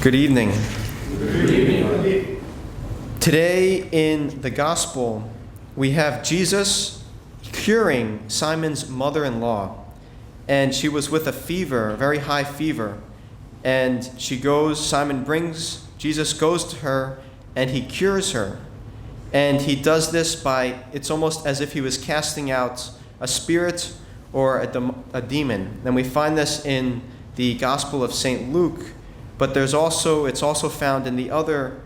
Good evening. Good evening. Today in the Gospel, we have Jesus curing Simon's mother-in-law. And she was with a fever, a very high fever. And Jesus goes to her and he cures her. And he does this it's almost as if he was casting out a spirit or a demon. And we find this in the Gospel of St. Luke. But it's also found in the other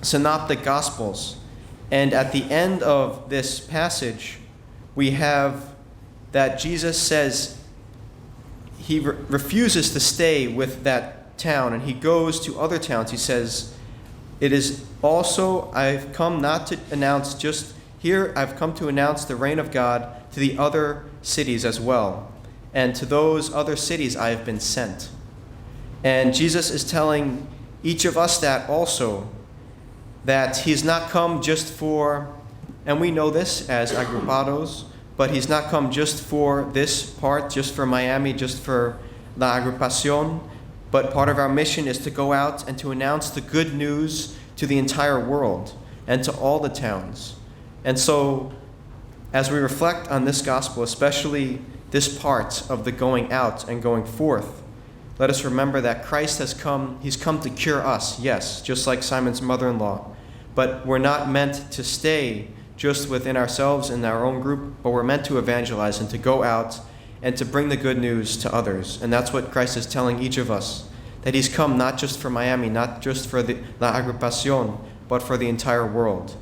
synoptic Gospels. And at the end of this passage, we have that Jesus says he refuses to stay with that town, and he goes to other towns. He says, "It is also, I've come not to announce just here, I've come to announce the reign of God to the other cities as well. And to those other cities I have been sent." And Jesus is telling each of us that also, that he's not come just for, and we know this as agrupados, but he's not come just for this part, just for Miami, just for La Agrupación, but part of our mission is to go out and to announce the good news to the entire world and to all the towns. And so, as we reflect on this gospel, especially this part of the going out and going forth, let us remember that Christ has come, he's come to cure us, yes, just like Simon's mother-in-law. But we're not meant to stay just within ourselves in our own group, but we're meant to evangelize and to go out and to bring the good news to others. And that's what Christ is telling each of us, that he's come not just for Miami, not just for the La Agrupación, but for the entire world.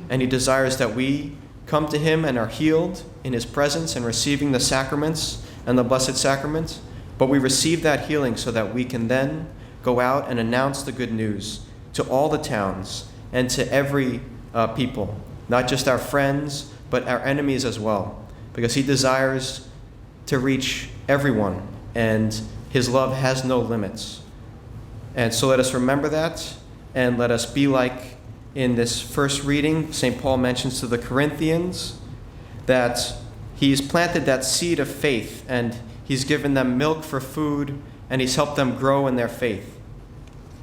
And he desires that we come to him and are healed in his presence and receiving the sacraments and the Blessed Sacrament. But we receive that healing so that we can then go out and announce the good news to all the towns and to every people, not just our friends, but our enemies as well, because he desires to reach everyone, and his love has no limits. And so let us remember that, and let us be like in this first reading, St. Paul mentions to the Corinthians that he's planted that seed of faith, and he's given them milk for food, and he's helped them grow in their faith.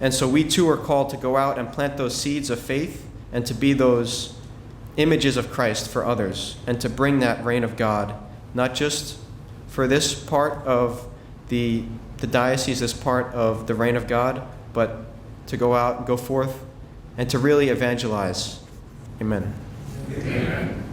And so we too are called to go out and plant those seeds of faith and to be those images of Christ for others and to bring that reign of God, not just for this part of the diocese, this part of the reign of God, but to go out and go forth and to really evangelize. Amen. Amen.